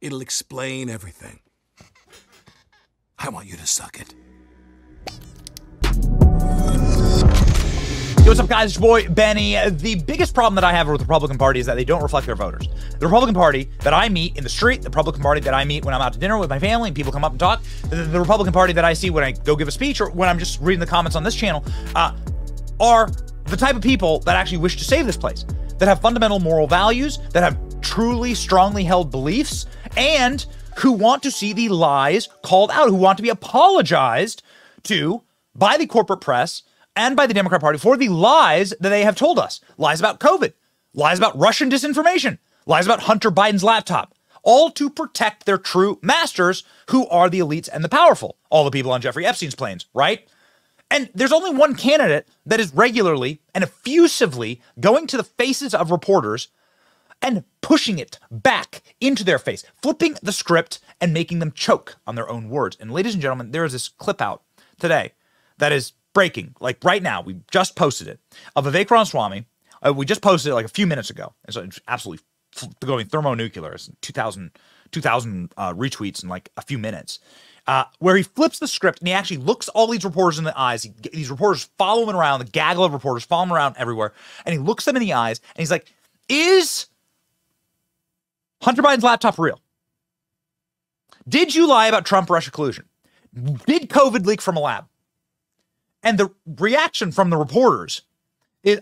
It'll explain everything. I want you to suck it. Yo, what's up, guys? It's your boy, Benny. The biggest problem that I have with the Republican Party is that they don't reflect their voters. The Republican Party that I meet in the street, the Republican Party that I meet when I'm out to dinner with my family and people come up and talk, the Republican Party that I see when I go give a speech or when I'm just reading the comments on this channel, are the type of people that actually wish to save this place, that have fundamental moral values, that have truly strongly held beliefs, and who want to see the lies called out, who want to be apologized to by the corporate press and by the Democrat Party for the lies that they have told us. Lies about COVID, lies about Russian disinformation, lies about Hunter Biden's laptop, all to protect their true masters, who are the elites and the powerful, all the people on Jeffrey Epstein's planes, right? And there's only one candidate that is regularly and effusively going to the faces of reporters and pushing it back into their face, flipping the script and making them choke on their own words. And ladies and gentlemen, there is this clip out today that is breaking, like right now. We just posted it, of Vivek Ramaswamy. We just posted it like a few minutes ago. And so it's absolutely going thermonuclear. It's 2,000 retweets in like a few minutes, where he flips the script and he actually looks all these reporters in the eyes. These reporters follow him around, the gaggle of reporters follow him around everywhere. And he looks them in the eyes and he's like, is Hunter Biden's laptop real? Did you lie about Trump-Russia collusion? Did COVID leak from a lab? And the reaction from the reporters,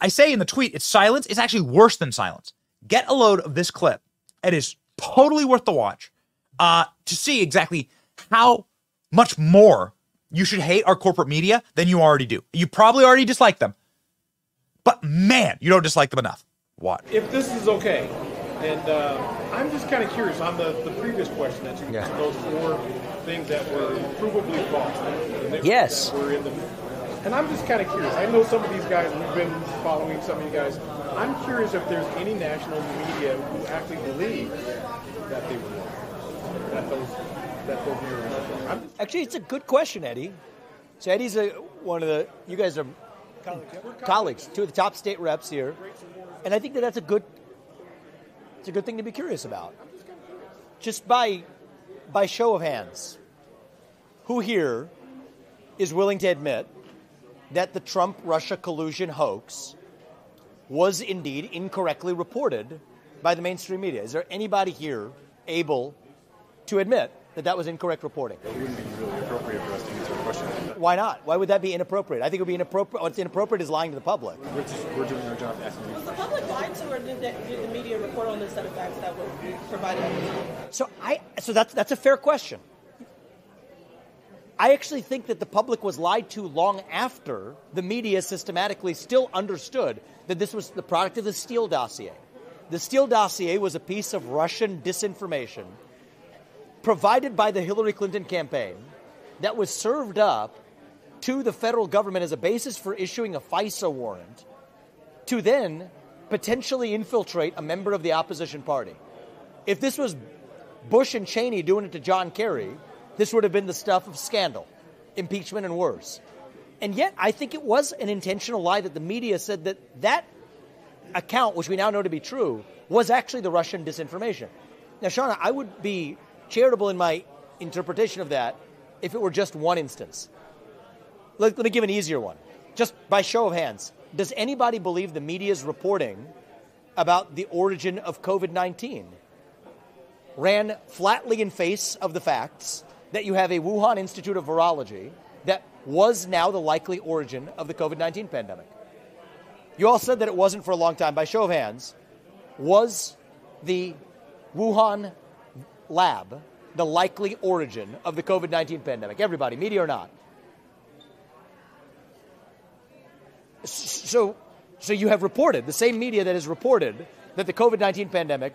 I say in the tweet, it's silence. It's actually worse than silence. Get a load of this clip. It is totally worth the watch to see exactly how much more you should hate our corporate media than you already do. You probably already dislike them, but man, you don't dislike them enough. Watch. If this is okay, and I'm just kind of curious on the previous question that you those 4 things that were provably false. Yes. That were in the, and I'm just kind of curious. I know some of these guys, we've been following some of you guys. I'm curious if there's any national media who actually believe that they were wrong, that those were wrong. Actually, it's a good question, Eddie. So Eddie's one of the, you guys are colleagues, 2 of the top state reps here, and I think that's a good thing to be curious about. Just by show of hands, who here is willing to admit that the Trump-Russia collusion hoax was indeed incorrectly reported by the mainstream media? Is there anybody here able to admit that that was incorrect reporting? It wouldn't be really appropriate for us to answer a question like that. Why not? Why would that be inappropriate? I think it would be inappropriate. What's inappropriate is lying to the public. We're doing our job asking you. Was the public lied to, or did the media report on this set of facts that were provided? So that's a fair question. I actually think that the public was lied to long after the media systematically still understood that this was the product of the Steele dossier. The Steele dossier was a piece of Russian disinformation provided by the Hillary Clinton campaign that was served up to the federal government as a basis for issuing a FISA warrant to then potentially infiltrate a member of the opposition party. If this was Bush and Cheney doing it to John Kerry, this would have been the stuff of scandal, impeachment, and worse. And yet, I think it was an intentional lie that the media said that account, which we now know to be true, was actually the Russian disinformation. Now, Shauna, I would be charitable in my interpretation of that if it were just one instance. Let me give an easier one. Just by show of hands, does anybody believe the media's reporting about the origin of COVID-19 ran flatly in face of the facts that you have a Wuhan Institute of Virology that was now the likely origin of the COVID-19 pandemic? You all said that it wasn't for a long time. By show of hands, was the Wuhan lab the likely origin of the COVID-19 pandemic? Everybody, media or not. So you have reported, the same media that has reported that the COVID-19 pandemic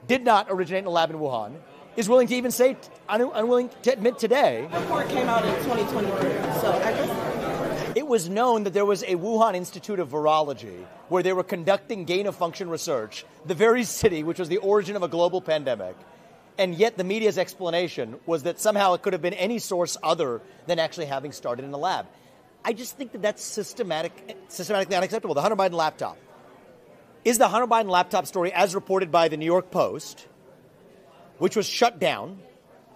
did not originate in a lab in Wuhan is willing to even say, unwilling to admit today. The report came out in 2023, so I guess it was known that there was a Wuhan Institute of Virology where they were conducting gain-of-function research, the very city which was the origin of a global pandemic. And yet the media's explanation was that somehow it could have been any source other than actually having started in a lab. I just think that that's systematically unacceptable. The Hunter Biden laptop. Is the Hunter Biden laptop story, as reported by the New York Post, which was shut down,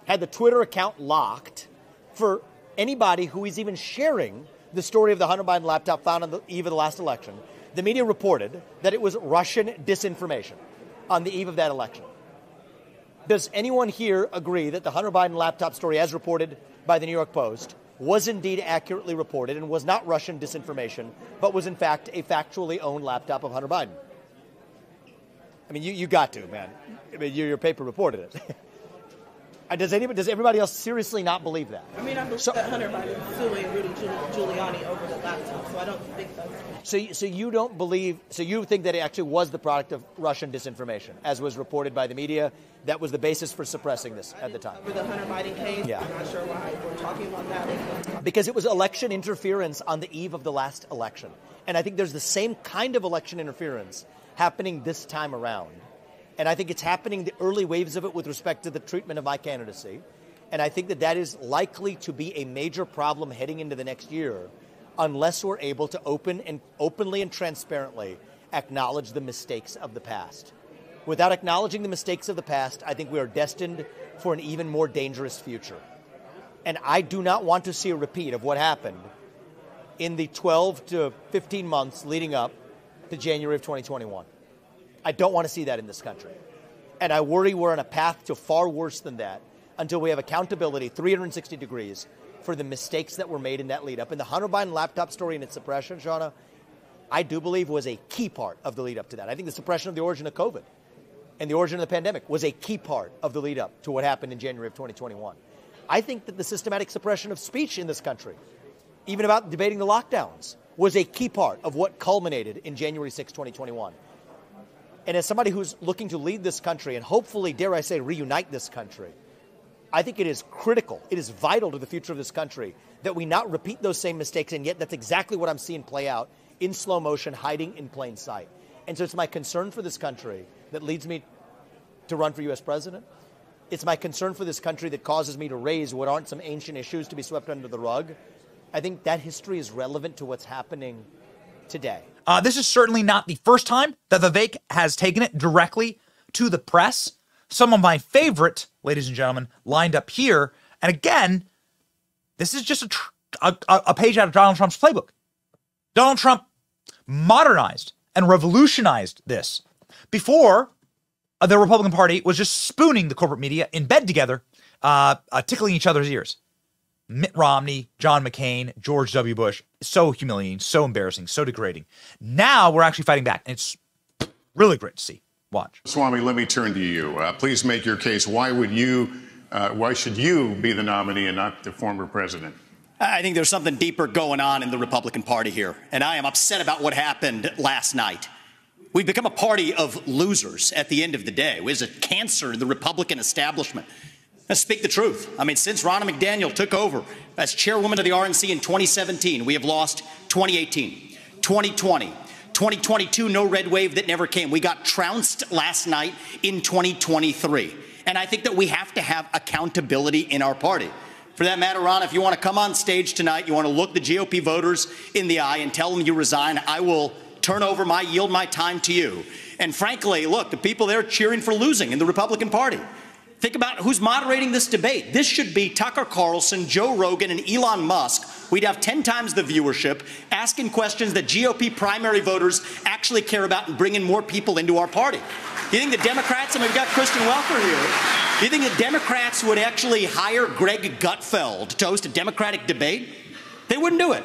had the Twitter account locked for anybody who is even sharing the story of the Hunter Biden laptop found on the eve of the last election. The media reported that it was Russian disinformation on the eve of that election. Does anyone here agree that the Hunter Biden laptop story, as reported by the New York Post, was indeed accurately reported and was not Russian disinformation, but was in fact a factually owned laptop of Hunter Biden? I mean, you got to, man. I mean, your paper reported it. Does everybody else seriously not believe that? I mean, I believe that Hunter Biden is suing Rudy Giuliani over the laptop, so I don't think that's... So you don't believe, so you think that it actually was the product of Russian disinformation, as was reported by the media? That was the basis for suppressing this at the time? Over the Hunter Biden case, yeah. I'm not sure why we're talking about that. Because it was election interference on the eve of the last election. And I think there's the same kind of election interference happening this time around. And I think it's happening, the early waves of it, with respect to the treatment of my candidacy. And I think that is likely to be a major problem heading into the next year unless we're able to openly and transparently acknowledge the mistakes of the past. Without acknowledging the mistakes of the past, I think we are destined for an even more dangerous future. And I do not want to see a repeat of what happened in the 12 to 15 months leading up to January of 2021. I don't want to see that in this country. And I worry we're on a path to far worse than that until we have accountability 360 degrees for the mistakes that were made in that lead up. And the Hunter Biden laptop story and its suppression, Shauna, I do believe was a key part of the lead up to that. I think the suppression of the origin of COVID and the origin of the pandemic was a key part of the lead up to what happened in January of 2021. I think that the systematic suppression of speech in this country, even about debating the lockdowns, was a key part of what culminated in January 6, 2021. And as somebody who's looking to lead this country and hopefully, dare I say, reunite this country, I think it is critical, it is vital to the future of this country that we not repeat those same mistakes, and yet that's exactly what I'm seeing play out in slow motion, hiding in plain sight. And so it's my concern for this country that leads me to run for U.S. president. It's my concern for this country that causes me to raise what aren't some ancient issues to be swept under the rug. I think that history is relevant to what's happening today. This is certainly not the first time that Vivek has taken it directly to the press. Some of my favorite, ladies and gentlemen, lined up here. And again, this is just a page out of Donald Trump's playbook. Donald Trump modernized and revolutionized this. Before, the Republican Party was just spooning the corporate media in bed together, tickling each other's ears. Mitt Romney, John McCain, George W. Bush. So humiliating, so embarrassing, so degrading. Now we're actually fighting back, and it's really great to see. Watch. Swami, let me turn to you. Please make your case. Why should you be the nominee and not the former president? I think there's something deeper going on in the Republican Party here, and I am upset about what happened last night. We've become a party of losers at the end of the day. It was a cancer in the Republican establishment. Let's speak the truth. I mean, since Ronna McDaniel took over as chairwoman of the RNC in 2017, we have lost 2018, 2020, 2022, no red wave that never came. We got trounced last night in 2023. And I think that we have to have accountability in our party. For that matter, Ron, if you want to come on stage tonight, you want to look the GOP voters in the eye and tell them you resign, I will yield my time to you. And frankly, look, the people there cheering for losing in the Republican Party. Think about who's moderating this debate. This should be Tucker Carlson, Joe Rogan, and Elon Musk. We'd have 10 times the viewership, asking questions that GOP primary voters actually care about and bringing more people into our party. You think the Democrats, and we've got Kristen Welker here, you think the Democrats would actually hire Greg Gutfeld to host a Democratic debate? They wouldn't do it.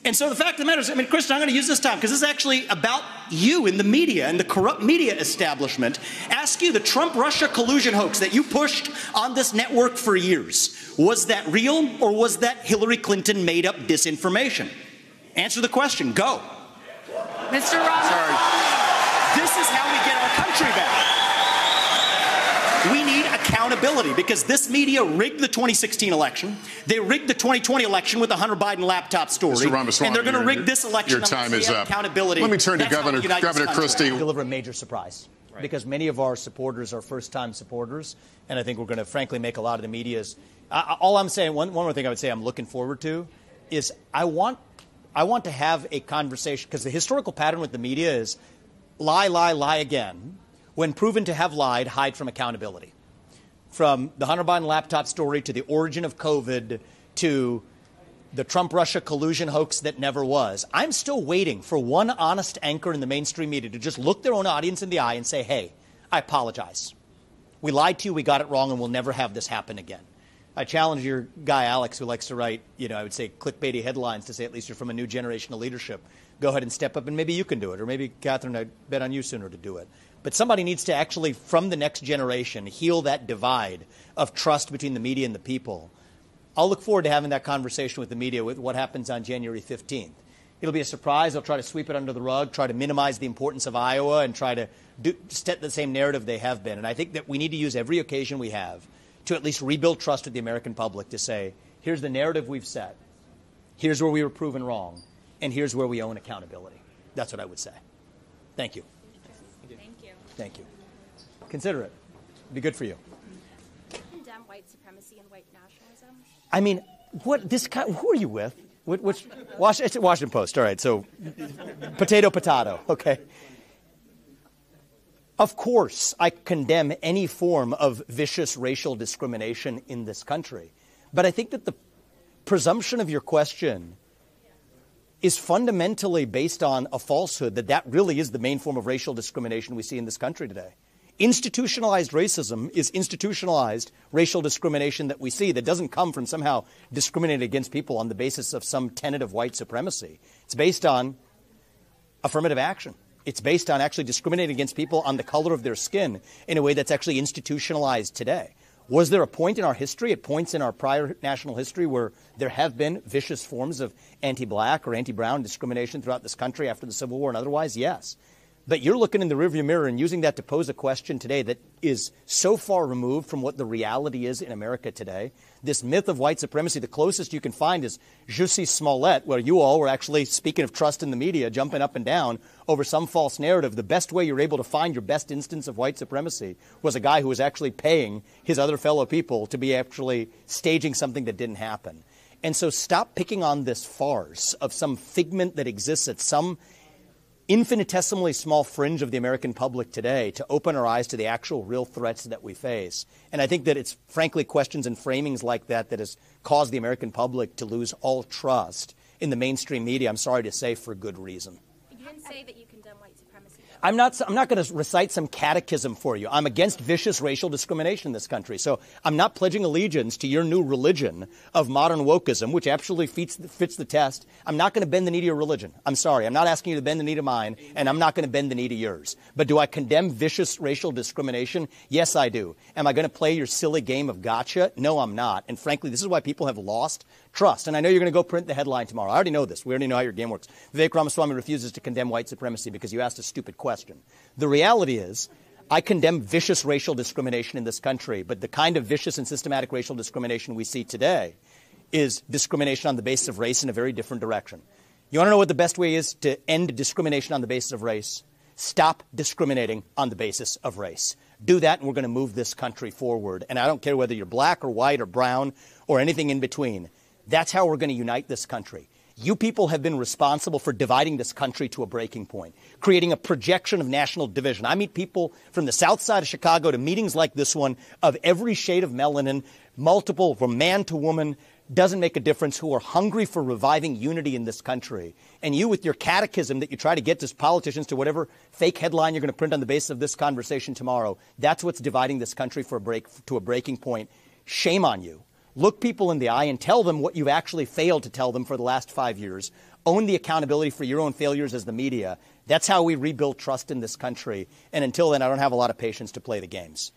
And so the fact of the matter is, I mean, Kristen, I'm going to use this time because this is actually about you in the media and the corrupt media establishment. Ask you, the Trump-Russia collusion hoax that you pushed on this network for years, was that real or was that Hillary Clinton made-up disinformation? Answer the question. Go. Mr. Ross. Sorry. This is how we get our country back. We need accountability because this media rigged the 2016 election. They rigged the 2020 election with the Hunter Biden laptop story. Mr. Ramaswamy, and they're going to rig this election. Your time is up. Accountability. Let me turn to Governor Christie. Deliver a major surprise. Right. Because many of our supporters are first-time supporters, and I think we're going to, frankly, make a lot of the media's. All I'm saying, one more thing I would say I'm looking forward to is I want to have a conversation, because the historical pattern with the media is lie, lie, lie again. When proven to have lied, hide from accountability. from the Hunter Biden laptop story to the origin of COVID to the Trump-Russia collusion hoax that never was. I'm still waiting for one honest anchor in the mainstream media to just look their own audience in the eye and say, hey, I apologize. We lied to you, we got it wrong, and we'll never have this happen again. I challenge your guy, Alex, who likes to write, I would say clickbaity headlines to say at least you're from a new generation of leadership. Go ahead and step up, and maybe you can do it. Or maybe, Catherine, I bet on you sooner to do it. But somebody needs to actually, from the next generation, heal that divide of trust between the media and the people. I'll look forward to having that conversation with the media with what happens on January 15th. It'll be a surprise. They'll try to sweep it under the rug, try to minimize the importance of Iowa, and try to set the same narrative they have been. And I think that we need to use every occasion we have to at least rebuild trust with the American public to say, here's the narrative we've set, here's where we were proven wrong, and here's where we own accountability. That's what I would say. Thank you. Thank you. Thank you. Consider it. It'd be good for you. Condemn white supremacy and white nationalism. I mean, who are you with? It's a Washington Post. All right, so potato, okay. Of course, I condemn any form of vicious racial discrimination in this country. But I think that the presumption of your question is fundamentally based on a falsehood that really is the main form of racial discrimination we see in this country today. Institutionalized racism is institutionalized racial discrimination that we see that doesn't come from somehow discriminating against people on the basis of some tenet of white supremacy. It's based on affirmative action. It's based on actually discriminating against people on the color of their skin in a way that's actually institutionalized today. Was there a point in our history, at points in our prior national history, where there have been vicious forms of anti-black or anti-brown discrimination throughout this country after the Civil War and otherwise? Yes. But you're looking in the rearview mirror and using that to pose a question today that is so far removed from what the reality is in America today. This myth of white supremacy, the closest you can find is Jussie Smollett, where you all were actually, speaking of trust in the media, jumping up and down over some false narrative. The best way you're able to find your best instance of white supremacy was a guy who was actually paying his other fellow people to be actually staging something that didn't happen. And so stop picking on this farce of some figment that exists at some infinitesimally small fringe of the American public today to open our eyes to the actual real threats that we face. And I think that it's frankly questions and framings like that that has caused the American public to lose all trust in the mainstream media, I'm sorry to say, for good reason. You didn't say that you condemn white supremacy, though. I'm not going to recite some catechism for you. I'm against vicious racial discrimination in this country. So I'm not pledging allegiance to your new religion of modern wokeism, which absolutely fits the test. I'm not going to bend the knee to your religion. I'm sorry. I'm not asking you to bend the knee to mine, and I'm not going to bend the knee to yours. But do I condemn vicious racial discrimination? Yes, I do. Am I going to play your silly game of gotcha? No, I'm not. And frankly, this is why people have lost trust. And I know you're going to go print the headline tomorrow. I already know this. We already know how your game works. Vivek Ramaswamy refuses to condemn white supremacy because you asked a stupid question. The reality is, I condemn vicious racial discrimination in this country, but the kind of vicious and systematic racial discrimination we see today is discrimination on the basis of race in a very different direction. You want to know what the best way is to end discrimination on the basis of race? Stop discriminating on the basis of race. Do that, and we're going to move this country forward. And I don't care whether you're black or white or brown or anything in between. That's how we're going to unite this country. You people have been responsible for dividing this country to a breaking point, creating a projection of national division. I meet people from the south side of Chicago to meetings like this one of every shade of melanin, multiple, from man to woman, doesn't make a difference, who are hungry for reviving unity in this country. And you, with your catechism that you try to get to politicians to whatever fake headline you're going to print on the basis of this conversation tomorrow, that's what's dividing this country to a breaking point. Shame on you. Look people in the eye and tell them what you've actually failed to tell them for the last 5 years. Own the accountability for your own failures as the media. That's how we rebuild trust in this country. And until then, I don't have a lot of patience to play the games.